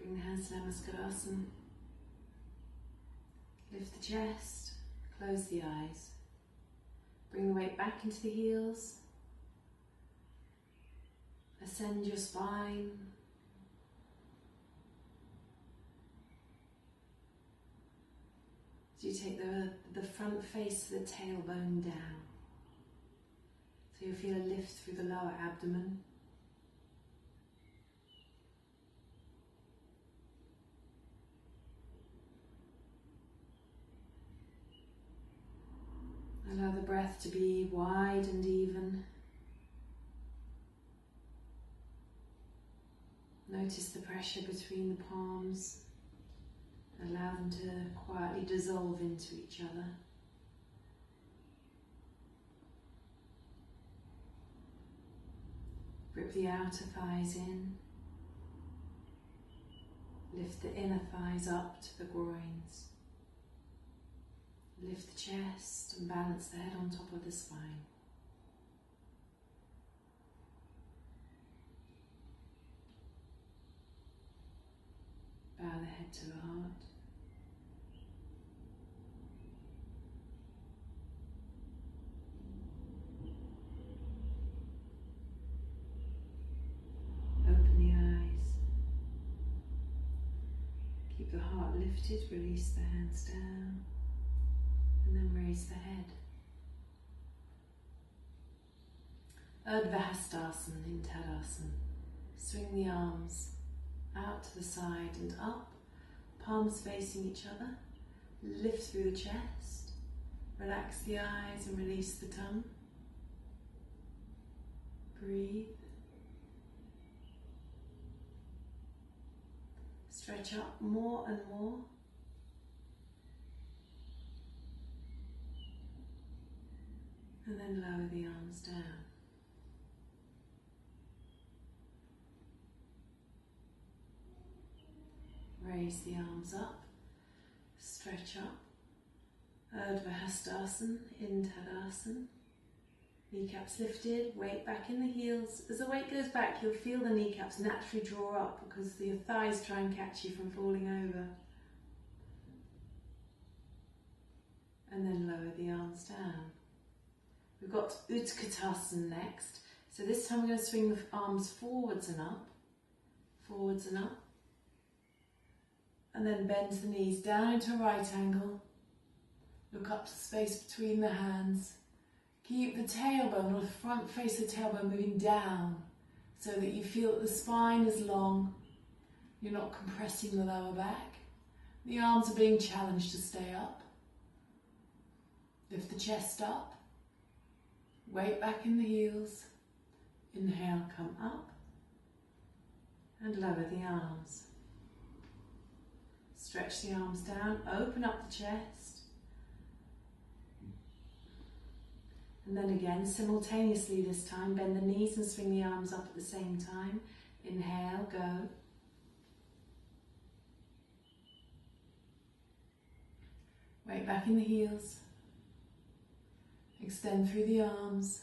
Bring the hands to Namaskar. Lift the chest, close the eyes. Bring the weight back into the heels. Ascend your spine. So you take the front face of the tailbone down. So you'll feel a lift through the lower abdomen. Allow the breath to be wide and even. Notice the pressure between the palms. Allow them to quietly dissolve into each other. Grip the outer thighs in. Lift the inner thighs up to the groins. Lift the chest and balance the head on top of the spine. Bow the head to the heart. Open the eyes. Keep the heart lifted, release the hands down. And then raise the head. Urdhva Hastasana in Tadasana. Swing the arms out to the side and up, palms facing each other. Lift through the chest. Relax the eyes and release the tongue. Breathe. Stretch up more and more. And then lower the arms down. Raise the arms up, stretch up. Urdhva Hastasana in Tadasana. Kneecaps lifted, weight back in the heels. As the weight goes back, you'll feel the kneecaps naturally draw up because your thighs try and catch you from falling over. And then lower the arms down. We've got Utkatasana next. So this time we're going to swing the arms forwards and up. Forwards and up. And then bend the knees down into a right angle. Look up to the space between the hands. Keep the tailbone or the front face of the tailbone moving down so that you feel that the spine is long. You're not compressing the lower back. The arms are being challenged to stay up. Lift the chest up. Weight back in the heels. Inhale, come up. And lower the arms. Stretch the arms down, open up the chest. And then again, simultaneously this time, bend the knees and swing the arms up at the same time. Inhale, go. Weight back in the heels. Extend through the arms,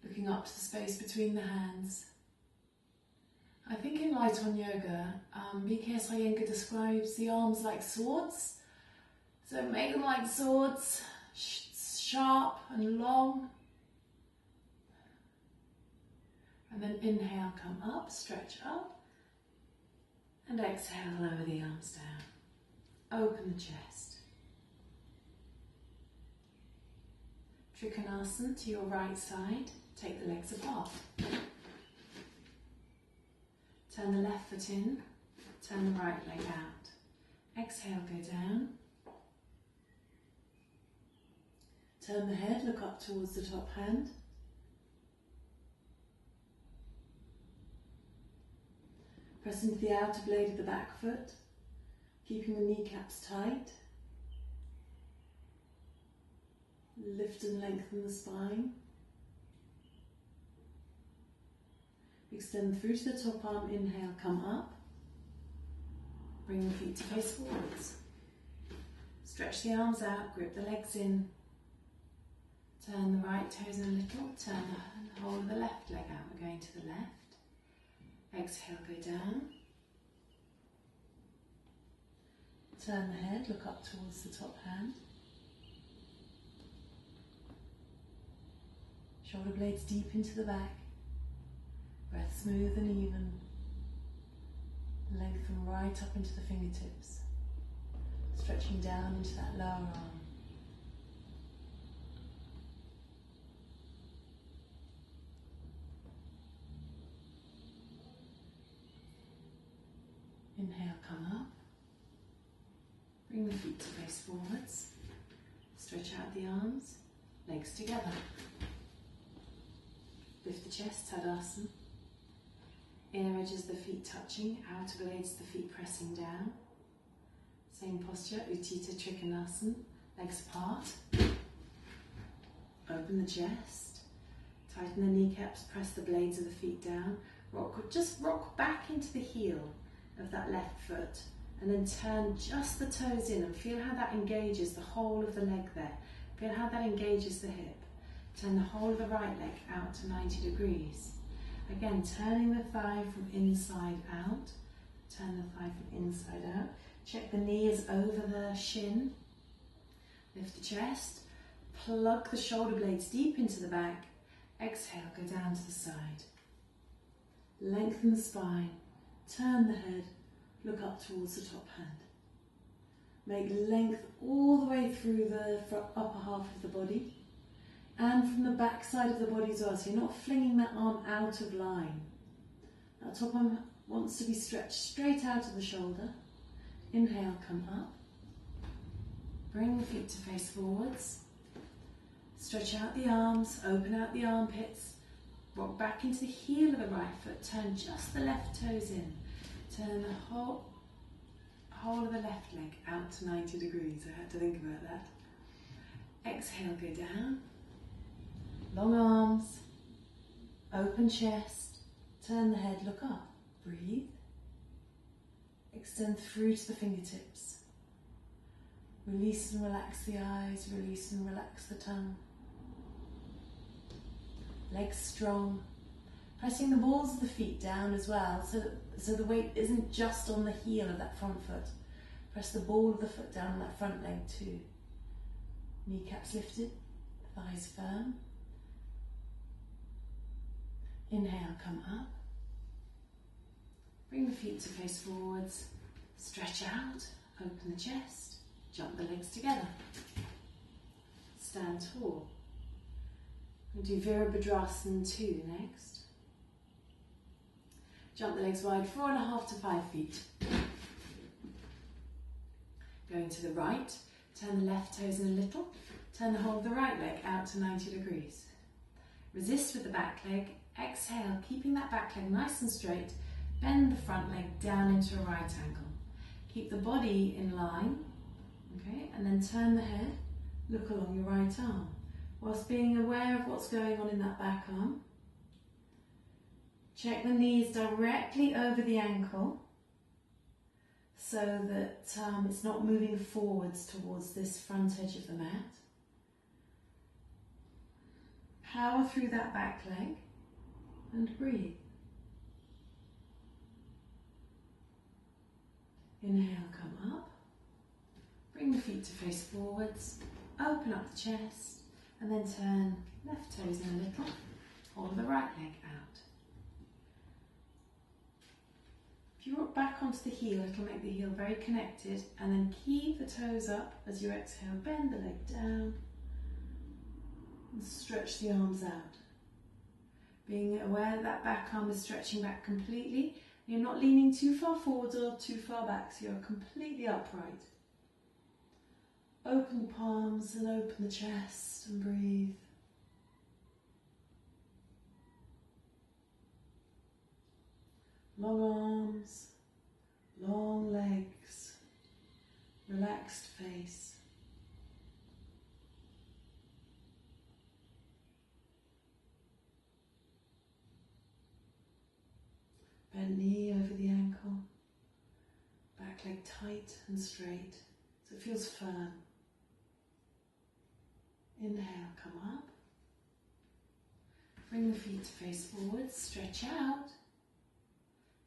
looking up to the space between the hands. I think in Light on Yoga, B.K.S. Iyengar describes the arms like swords. So make them like swords, sharp and long. And then inhale, come up, stretch up. And exhale, lower the arms down. Open the chest. Trikonasana to your right side. Take the legs apart. Turn the left foot in, turn the right leg out. Exhale, go down. Turn the head, look up towards the top hand. Press into the outer blade of the back foot, keeping the kneecaps tight. Lift and lengthen the spine. Extend through to the top arm, inhale, come up. Bring the feet to face forwards. Stretch the arms out, grip the legs in. Turn the right toes in a little, turn the whole of the left leg out. We're going to the left. Exhale, go down. Turn the head, look up towards the top hand. Shoulder blades deep into the back. Breath smooth and even. Lengthen right up into the fingertips. Stretching down into that lower arm. Inhale, come up. Bring the feet to face forwards. Stretch out the arms, legs together. Lift the chest, Tadasana. Inner edges of the feet touching, outer blades of the feet pressing down. Same posture, Utthita Trikonasana, legs apart. Open the chest. Tighten the kneecaps, press the blades of the feet down. Just rock back into the heel of that left foot. And then turn just the toes in and feel how that engages the whole of the leg there. Feel how that engages the hip. Turn the whole of the right leg out to 90 degrees. Again, turning the thigh from inside out. Turn the thigh from inside out. Check the knee is over the shin. Lift the chest. Plug the shoulder blades deep into the back. Exhale, go down to the side. Lengthen the spine. Turn the head. Look up towards the top hand. Make length all the way through the upper half of the body and from the back side of the body as well. So you're not flinging that arm out of line. That top arm wants to be stretched straight out of the shoulder. Inhale, come up. Bring the feet to face forwards. Stretch out the arms, open out the armpits. Rock back into the heel of the right foot. Turn just the left toes in. Turn the whole of the left leg out to 90 degrees. I had to think about that. Exhale, go down. Long arms, open chest, turn the head, look up. Breathe. Extend through to the fingertips. Release and relax the eyes, release and relax the tongue. Legs strong. Pressing the balls of the feet down as well, so the weight isn't just on the heel of that front foot. Press the ball of the foot down on that front leg too. Kneecaps lifted, thighs firm. Inhale, come up. Bring the feet to face forwards. Stretch out, open the chest, jump the legs together. Stand tall. We'll do Virabhadrasana 2 next. Jump the legs wide, 4.5 to 5 feet. Going to the right, turn the left toes in a little. Turn the whole of the right leg out to 90 degrees. Resist with the back leg. Exhale, keeping that back leg nice and straight. Bend the front leg down into a right angle. Keep the body in line, okay, and then turn the head. Look along your right arm, whilst being aware of what's going on in that back arm. Check the knees directly over the ankle so that it's not moving forwards towards this front edge of the mat. Power through that back leg and breathe. Inhale, come up. Bring the feet to face forwards. Open up the chest and then turn left toes in a little. Hold the right leg out. If you rock back onto the heel, it'll make the heel very connected, and then keep the toes up as you exhale. Bend the leg down and stretch the arms out. Being aware that back arm is stretching back completely. You're not leaning too far forward or too far back, so you're completely upright. Open the palms and open the chest and breathe. Long arms, long legs, relaxed face. Bent knee over the ankle, back leg tight and straight, so it feels firm. Inhale, come up. Bring the feet to face forward, stretch out.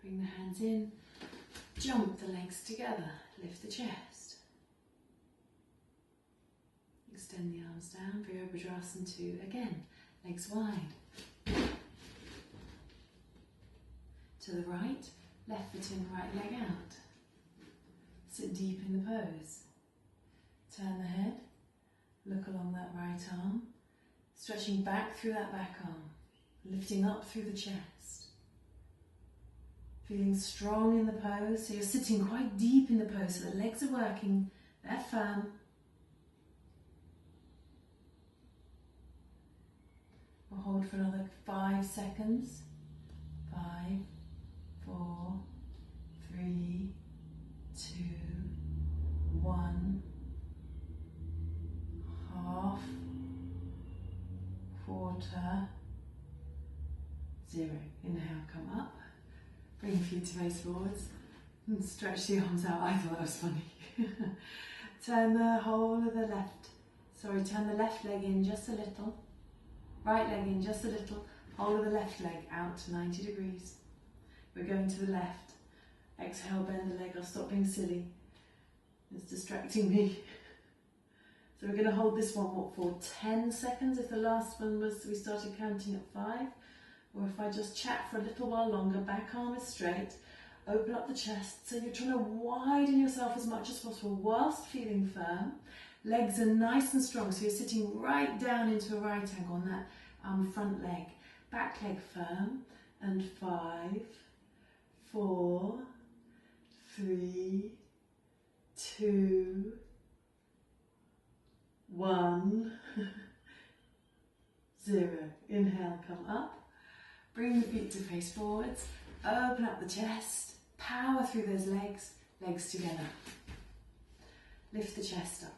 Bring the hands in, jump the legs together, lift the chest. Extend the arms down, Virabhadrasana 2. Again, legs wide. To the right, left foot in, right leg out. Sit deep in the pose. Turn the head, look along that right arm, stretching back through that back arm, lifting up through the chest. Feeling strong in the pose, so you're sitting quite deep in the pose, so the legs are working, they're firm. We'll hold for another 5 seconds. 5, 4, 3, 2, 1. Half, quarter, 0. Inhale, come up. Bring your feet to face forwards and stretch the arms out. I thought that was funny. Turn the whole of the turn the left leg in just a little. Right leg in just a little. Whole of the left leg out to 90 degrees. We're going to the left. Exhale, bend the leg. I'll stop being silly. It's distracting me. So we're going to hold this one for 10 seconds. If the last one was, we started counting at 5. Or if I just chat for a little while longer, back arm is straight, open up the chest. So you're trying to widen yourself as much as possible whilst feeling firm. Legs are nice and strong, so you're sitting right down into a right angle on that front leg. Back leg firm, and 5, 4, 3, 2, 1, 0. Inhale, come up. Bring the feet to face forwards, open up the chest, power through those legs, legs together. Lift the chest up.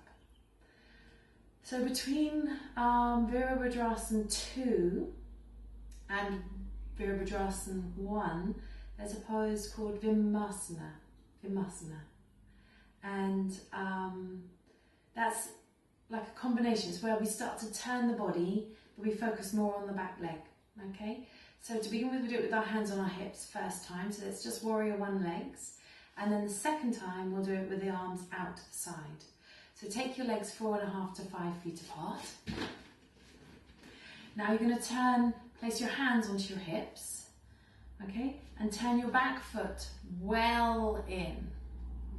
So between Virabhadrasana 2 and Virabhadrasana 1, there's a pose called Vimasana. And that's like a combination. It's where we start to turn the body, but we focus more on the back leg, okay? So to begin with, we do it with our hands on our hips first time. So it's just warrior 1 legs. And then the second time, we'll do it with the arms out to the side. So take your legs 4.5 to 5 feet apart. Now you're going to place your hands onto your hips, okay? And turn your back foot well in,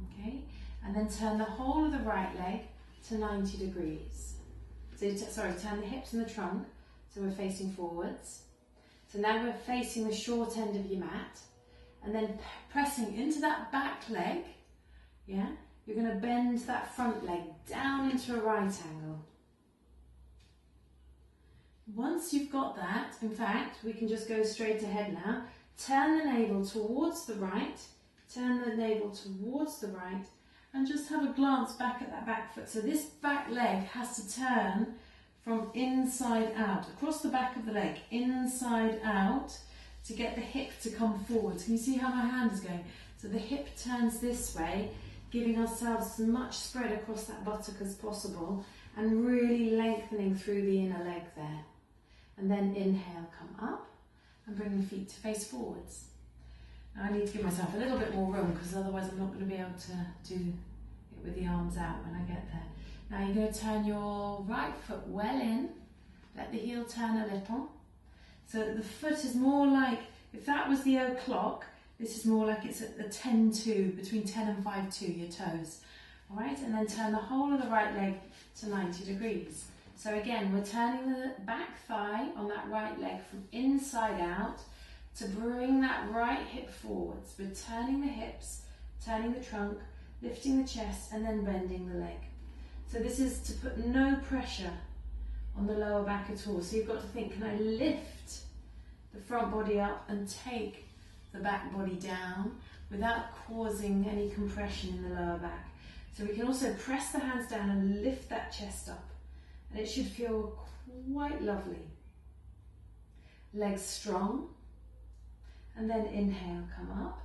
okay? And then turn the whole of the right leg to 90 degrees. So turn the hips and the trunk, so we're facing forwards. So now we're facing the short end of your mat, and then pressing into that back leg, yeah? You're going to bend that front leg down into a right angle. Once you've got that, in fact, we can just go straight ahead now. Turn the navel towards the right, and just have a glance back at that back foot. So this back leg has to turn from inside out, across the back of the leg, inside out, to get the hip to come forward. Can you see how my hand is going? So the hip turns this way, giving ourselves as much spread across that buttock as possible, and really lengthening through the inner leg there. And then inhale, come up, and bring the feet to face forwards. Now I need to give myself a little bit more room, because otherwise I'm not going to be able to do it with the arms out when I get there. Now you're going to turn your right foot well in, let the heel turn a little. So the foot is more like, if that was the o'clock, this is more like it's at the 10-2, between 10 and 5-2, your toes. All right, and then turn the whole of the right leg to 90 degrees. So again, we're turning the back thigh on that right leg from inside out to bring that right hip forwards. We're turning the hips, turning the trunk, lifting the chest, and then bending the leg. So this is to put no pressure on the lower back at all. So you've got to think, can I lift the front body up and take the back body down without causing any compression in the lower back? So we can also press the hands down and lift that chest up, and it should feel quite lovely. Legs strong, and then inhale, come up.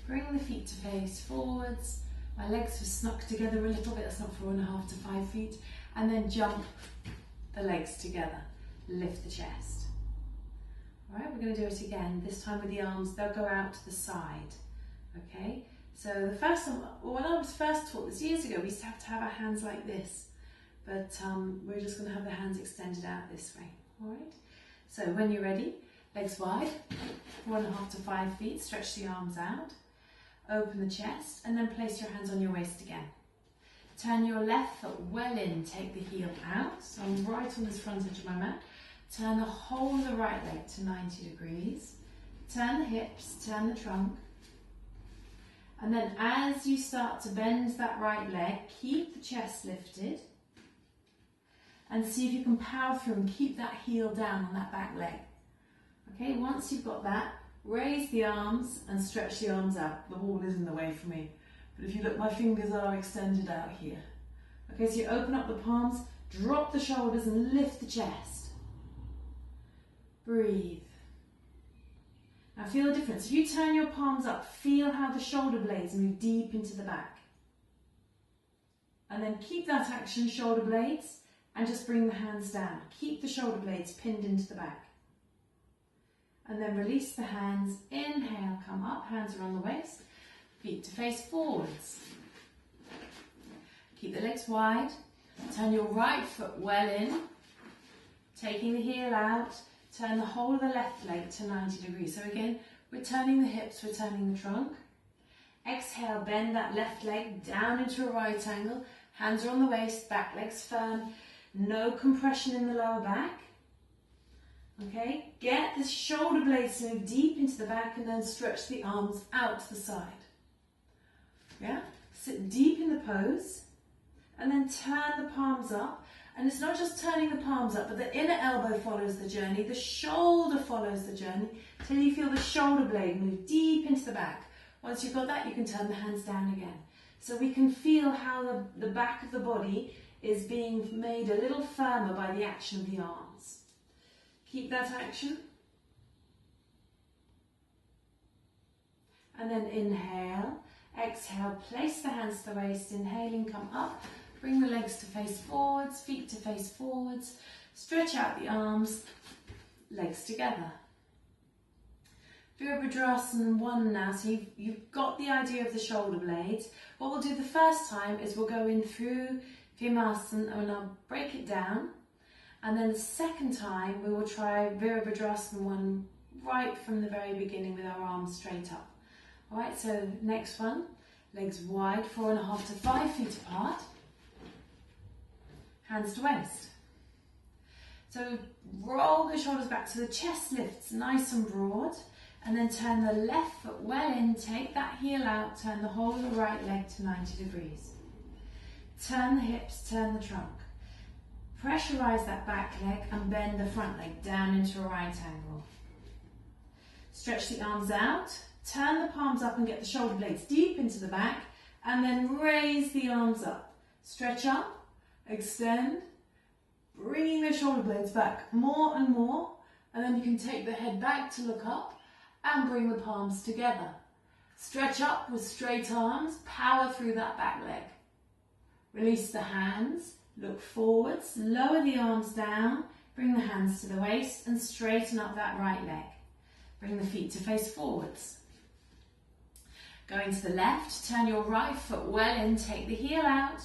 Bring the feet to face forwards. My legs are snuck together a little bit, that's not 4.5 to 5 feet. And then jump the legs together, lift the chest. All right, we're going to do it again, this time with the arms, they'll go out to the side, okay? So the first time, when I was first taught this years ago, we used to have our hands like this, but we're just going to have the hands extended out this way. All right. So when you're ready, legs wide, 4.5 to 5 feet, stretch the arms out, open the chest, and then place your hands on your waist again. Turn your left foot well in, take the heel out, so I'm right on this front edge of my mat. Turn the whole of the right leg to 90 degrees. Turn the hips, turn the trunk. And then as you start to bend that right leg, keep the chest lifted. And see if you can power through and keep that heel down on that back leg. Okay, once you've got that, raise the arms and stretch the arms out. The wall is in the way for me. But if you look, my fingers are extended out here. Okay, so you open up the palms, drop the shoulders and lift the chest. Breathe. Now feel the difference. If you turn your palms up, feel how the shoulder blades move deep into the back. And then keep that action, shoulder blades, and just bring the hands down. Keep the shoulder blades pinned into the back. And then release the hands. Inhale, come up, hands are on the waist. Feet to face forwards. Keep the legs wide. Turn your right foot well in. Taking the heel out. Turn the whole of the left leg to 90 degrees. So again, we're turning the hips, we're turning the trunk. Exhale, bend that left leg down into a right angle. Hands are on the waist, back legs firm. No compression in the lower back. Okay, get the shoulder blades to move deep into the back and then stretch the arms out to the side. Yeah, sit deep in the pose and then turn the palms up. And it's not just turning the palms up, but the inner elbow follows the journey, the shoulder follows the journey, till you feel the shoulder blade move deep into the back. Once you've got that, you can turn the hands down again. So we can feel how the back of the body is being made a little firmer by the action of the arms. Keep that action. And then inhale, exhale, place the hands to the waist, inhaling, come up. Bring the legs to face forwards, feet to face forwards. Stretch out the arms, legs together. Virabhadrasana 1 now, so you've got the idea of the shoulder blades. What we'll do the first time is we'll go in through Vimasana and I'll break it down. And then the second time we will try Virabhadrasana 1 right from the very beginning with our arms straight up. Alright, so next one, legs wide, 4.5 to 5 feet apart. Hands to waist. So roll the shoulders back so the chest lifts nice and broad. And then turn the left foot well in, take that heel out, turn the whole of the right leg to 90 degrees. Turn the hips, turn the trunk. Pressurize that back leg and bend the front leg down into a right angle. Stretch the arms out, turn the palms up and get the shoulder blades deep into the back, and then raise the arms up. Stretch up, extend, bringing the shoulder blades back more and more, and then you can take the head back to look up and bring the palms together. Stretch up with straight arms, power through that back leg. Release the hands, look forwards, lower the arms down, bring the hands to the waist and straighten up that right leg. Bring the feet to face forwards. Going to the left, turn your right foot well in, take the heel out,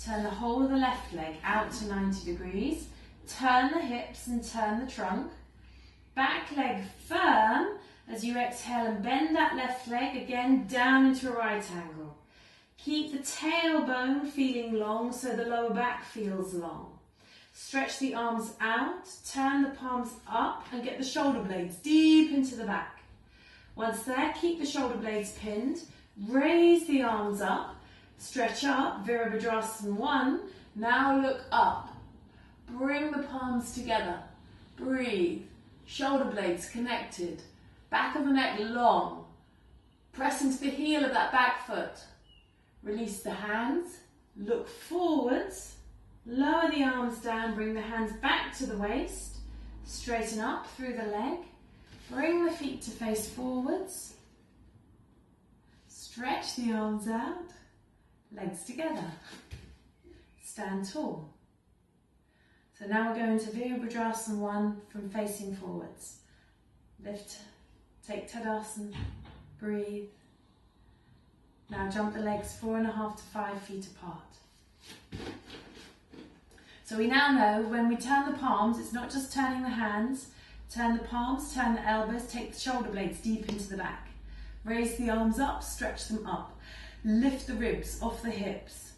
turn the whole of the left leg out to 90 degrees, turn the hips and turn the trunk, back leg firm as you exhale and bend that left leg again down into a right angle. Keep the tailbone feeling long so the lower back feels long. Stretch the arms out, turn the palms up and get the shoulder blades deep into the back. Once there, keep the shoulder blades pinned, raise the arms up, stretch up, Virabhadrasana 1, now look up. Bring the palms together, breathe, shoulder blades connected, back of the neck long, press into the heel of that back foot. Release the hands, look forwards, lower the arms down, bring the hands back to the waist, straighten up through the leg, bring the feet to face forwards, stretch the arms out, legs together, stand tall. So now we're going to Virabhadrasana 1 from facing forwards. Lift, take Tadasana, breathe. Now jump the legs 4.5 to 5 feet apart. So we now know when we turn the palms, it's not just turning the hands, turn the palms, turn the elbows, take the shoulder blades deep into the back. Raise the arms up, stretch them up. Lift the ribs off the hips.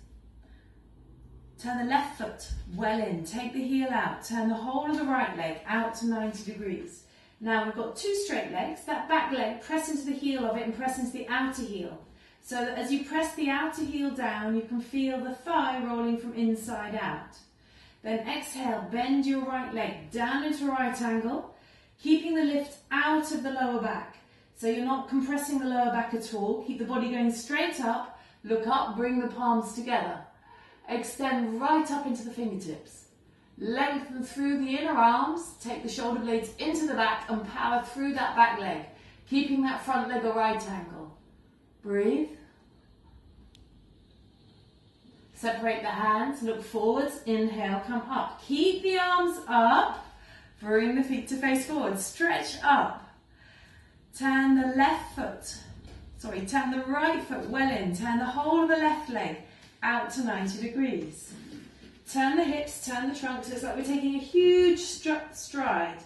Turn the left foot well in, take the heel out, turn the whole of the right leg out to 90 degrees. Now we've got two straight legs, that back leg, press into the heel of it and press into the outer heel. So that as you press the outer heel down, you can feel the thigh rolling from inside out. Then exhale, bend your right leg down into a right angle, keeping the lift out of the lower back. So you're not compressing the lower back at all. Keep the body going straight up, look up, bring the palms together. Extend right up into the fingertips. Lengthen through the inner arms, take the shoulder blades into the back and power through that back leg, keeping that front leg a right angle. Breathe. Separate the hands, look forwards, inhale, come up. Keep the arms up, bring the feet to face forward, stretch up. Turn the turn the right foot well in, turn the whole of the left leg out to 90 degrees. Turn the hips, turn the trunk, so it's like we're taking a huge stride.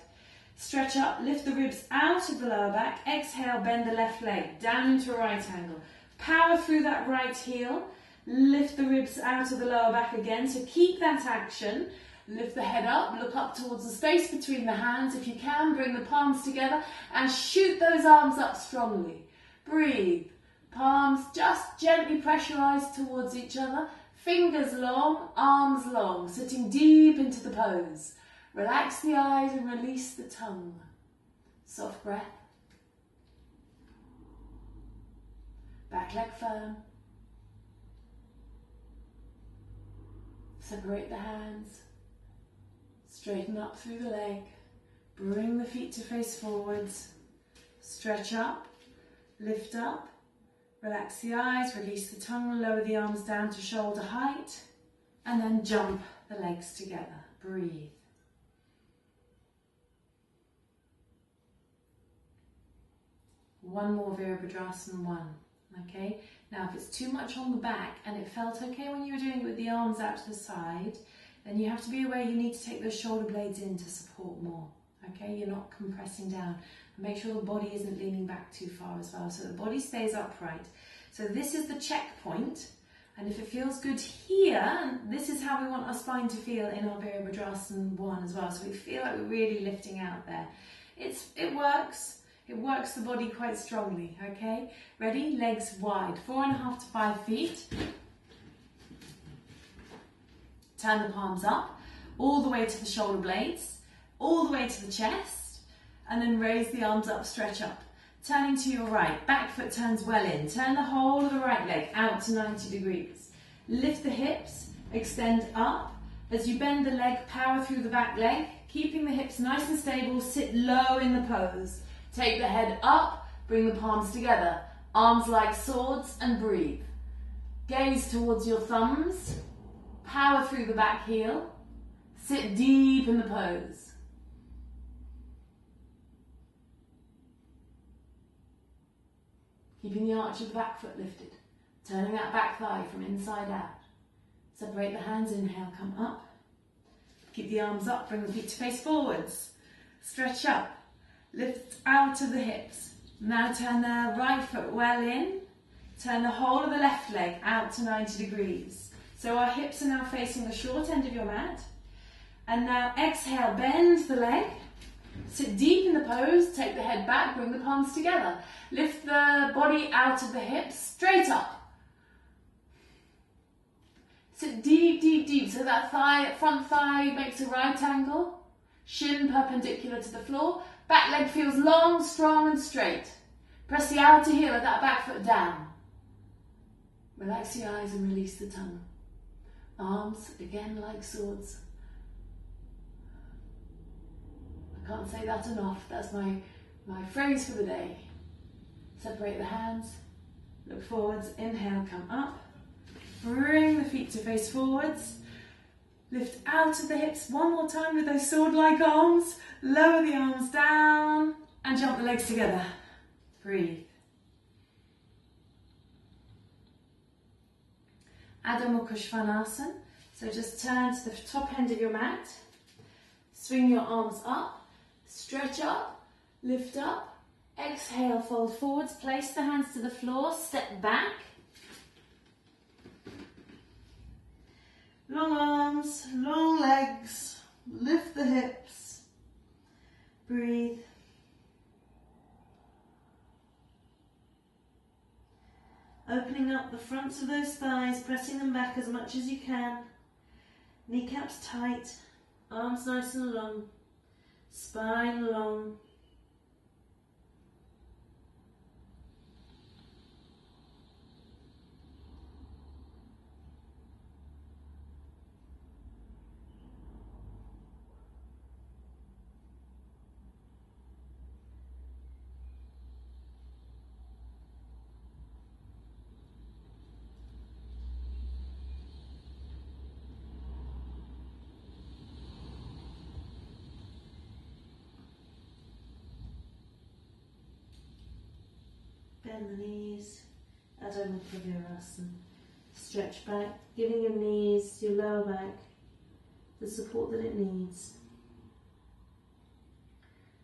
Stretch up, lift the ribs out of the lower back, exhale, bend the left leg down into a right angle. Power through that right heel, lift the ribs out of the lower back again, so keep that action. Lift the head up, look up towards the space between the hands. If you can, bring the palms together and shoot those arms up strongly. Breathe. Palms just gently pressurized towards each other. Fingers long, arms long, sitting deep into the pose. Relax the eyes and release the tongue. Soft breath. Back leg firm. Separate the hands. Straighten up through the leg. Bring the feet to face forwards. Stretch up. Lift up. Relax the eyes. Release the tongue. Lower the arms down to shoulder height. And then jump the legs together. Breathe. One more Virabhadrasana, one. Okay, now if it's too much on the back and it felt okay when you were doing it with the arms out to the side, then you have to be aware you need to take those shoulder blades in to support more. Okay, you're not compressing down. And make sure the body isn't leaning back too far as well, so the body stays upright. So this is the checkpoint, and if it feels good here, this is how we want our spine to feel in our Virabhadrasana 1 as well. So we feel like we're really lifting out there. It works. It works the body quite strongly, okay? Ready? Legs wide, 4.5 to 5 feet. Turn the palms up, all the way to the shoulder blades, all the way to the chest, and then raise the arms up, stretch up. Turning to your right, back foot turns well in. Turn the whole of the right leg out to 90 degrees. Lift the hips, extend up. As you bend the leg, power through the back leg, keeping the hips nice and stable, sit low in the pose. Take the head up, bring the palms together, arms like swords, and breathe. Gaze towards your thumbs, power through the back heel, sit deep in the pose. Keeping the arch of the back foot lifted, turning that back thigh from inside out. Separate the hands, inhale, come up. Keep the arms up, bring the feet to face forwards. Stretch up. Lift out of the hips. Now turn the right foot well in. Turn the whole of the left leg out to 90 degrees. So our hips are now facing the short end of your mat. And now exhale, bend the leg. Sit deep in the pose. Take the head back, bring the palms together. Lift the body out of the hips, straight up. Sit deep, deep, deep. So that front thigh makes a right angle. Shin perpendicular to the floor. Back leg feels long, strong and straight. Press the outer heel of that back foot down. Relax the eyes and release the tongue. Arms, again, like swords. I can't say that enough. That's my phrase for the day. Separate the hands. Look forwards. Inhale, come up. Bring the feet to face forwards. Lift out of the hips one more time with those sword-like arms. Lower the arms down and jump the legs together. Breathe. Adho Mukha Svanasana. So just turn to the top end of your mat, swing your arms up, stretch up, lift up, exhale, fold forwards, place the hands to the floor, step back. Long arms, long legs, lift the hips, breathe. Opening up the fronts of those thighs, pressing them back as much as you can. Kneecaps tight, arms nice and long, spine long. Bend the knees, Adho Mukha Virasana. Stretch back, giving your knees, your lower back, the support that it needs.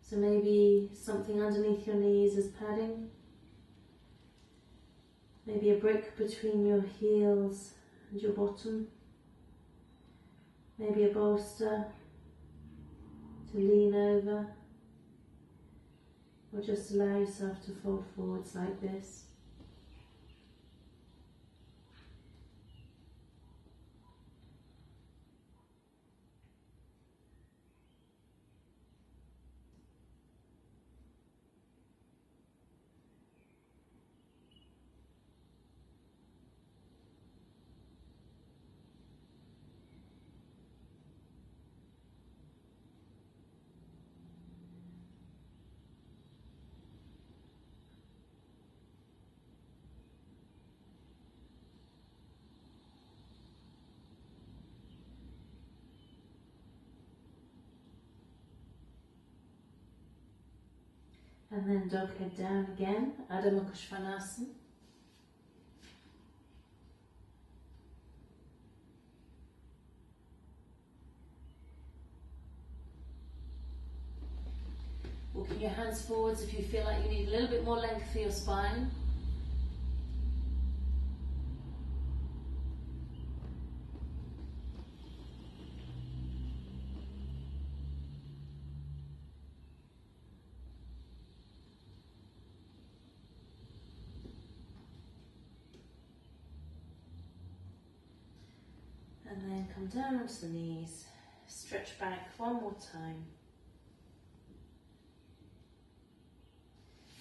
So maybe something underneath your knees is padding. Maybe a brick between your heels and your bottom. Maybe a bolster to lean over. Or just allow yourself to fold forwards like this. And then dog head down again, Adho Mukha Svanasana. Walking your hands forwards if you feel like you need a little bit more length for your spine. And then come down onto the knees, stretch back one more time.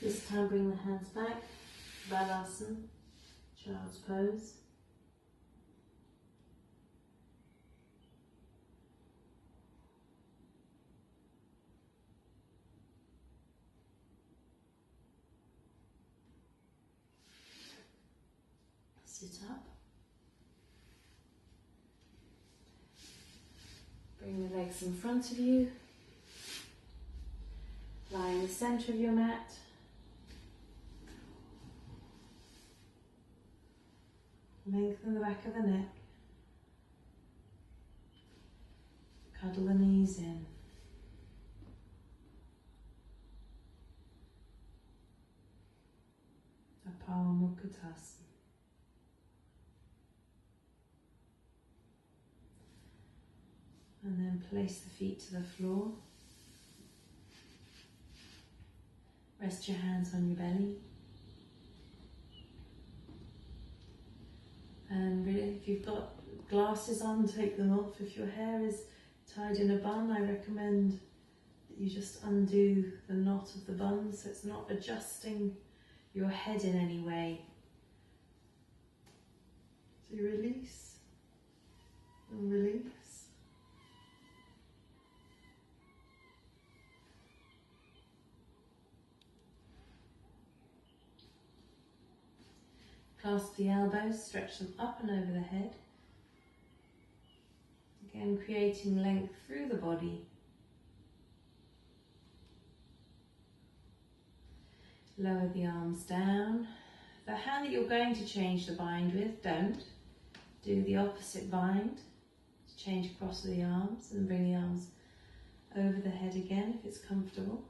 This time bring the hands back, Balasana, child's pose. Sit up. Bring the legs in front of you. Lie in the centre of your mat. Lengthen the back of the neck. Cuddle the knees in. Apamukkhasana. And then place the feet to the floor. Rest your hands on your belly. And really, if you've got glasses on, take them off. If your hair is tied in a bun, I recommend that you just undo the knot of the bun so it's not adjusting your head in any way. So you release and release. Clasp the elbows, stretch them up and over the head. Again, creating length through the body. Lower the arms down. The hand that you're going to change the bind with, don't. Do the opposite bind. change across the arms and bring the arms over the head again if it's comfortable.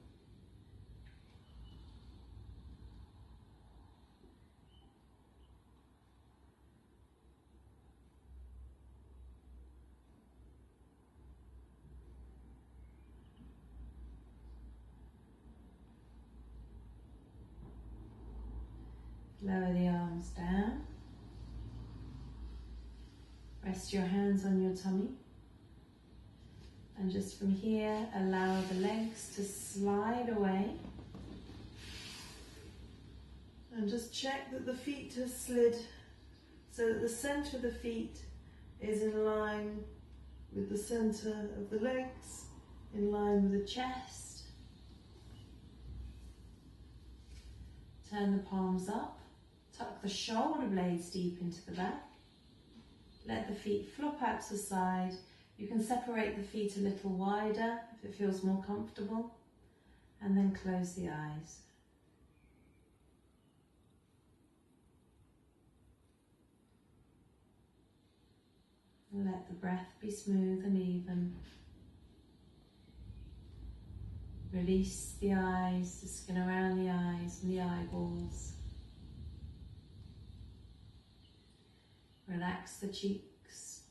Lower the arms down. Rest your hands on your tummy. And just from here, allow the legs to slide away. And just check that the feet have slid so that the centre of the feet is in line with the centre of the legs, in line with the chest. Turn the palms up. Tuck the shoulder blades deep into the back. Let the feet flop out to the side. You can separate the feet a little wider if it feels more comfortable. And then close the eyes. And let the breath be smooth and even. Release the eyes, the skin around the eyes and the eyeballs. Relax the cheeks.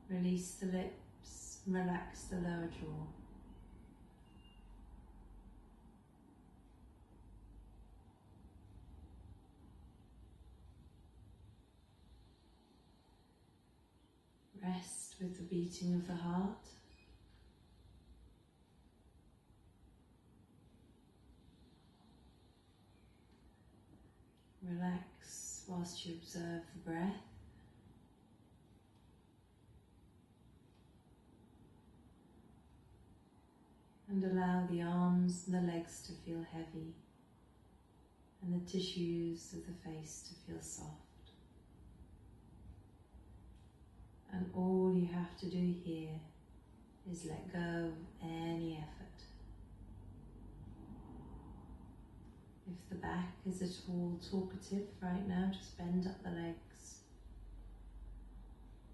Release the lips. Relax the lower jaw. Rest with the beating of the heart. Relax whilst you observe the breath. And allow the arms and the legs to feel heavy and the tissues of the face to feel soft. And all you have to do here is let go of any effort. If the back is at all talkative right now, just bend up the legs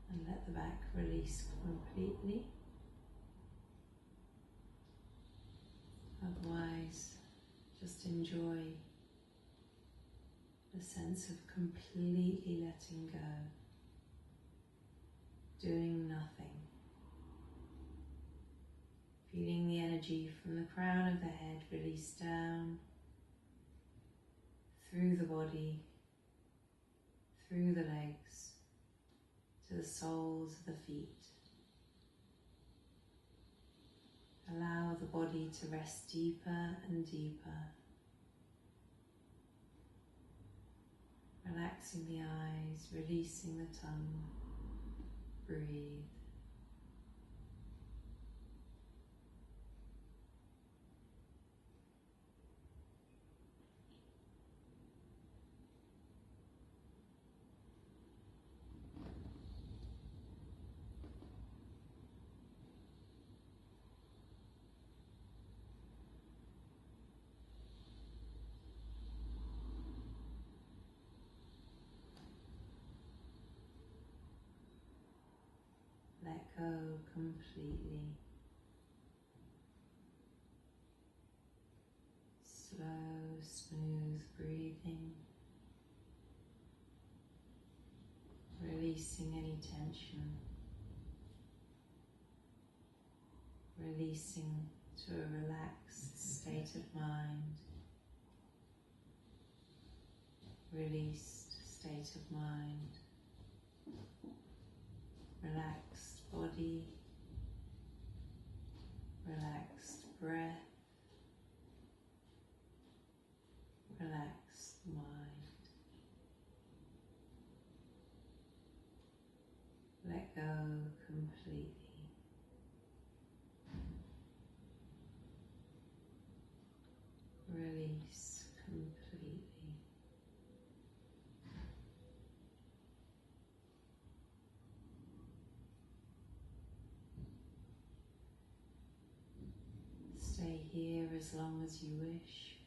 and let the back release completely. Otherwise, just enjoy the sense of completely letting go, doing nothing. Feeling the energy from the crown of the head release down, through the body, through the legs, to the soles of the feet. Allow the body to rest deeper and deeper. Relaxing the eyes, releasing the tongue. Breathe. Let go completely. Slow, smooth breathing. Releasing any tension. Releasing to a relaxed state of mind. Released state of mind. Relaxed body, relaxed breath, relaxed mind. Let go completely. Release completely. Stay here as long as you wish.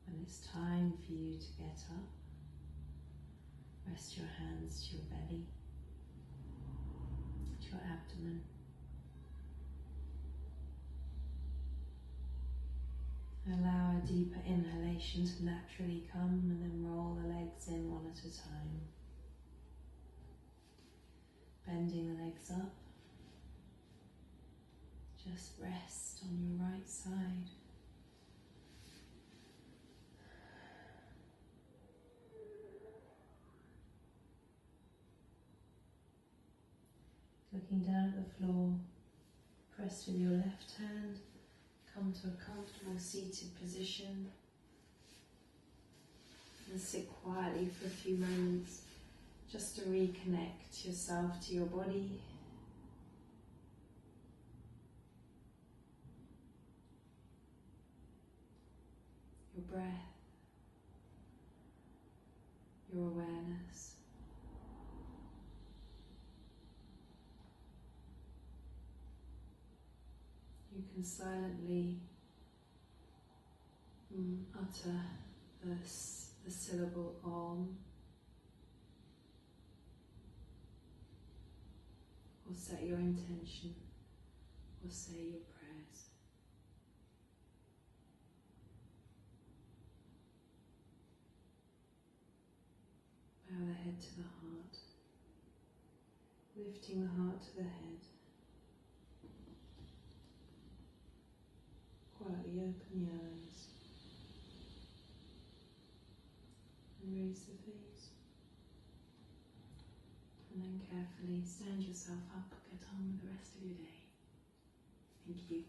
And it's time for you to get up. Rest your hands to your belly, to your abdomen. Allow a deeper inhalation to naturally come, and then roll the legs in one at a time. Bending the legs up. Just rest on your right side. Looking down at the floor, press with your left hand. Come to a comfortable seated position and sit quietly for a few moments just to reconnect yourself to your body. Your breath, your awareness. You can silently utter the syllable Om, or set your intention, or say your prayers. Bow the head to the heart, lifting the heart to the head. Quietly open the eyes and raise the face, and then carefully stand yourself up, get on with the rest of your day. Thank you.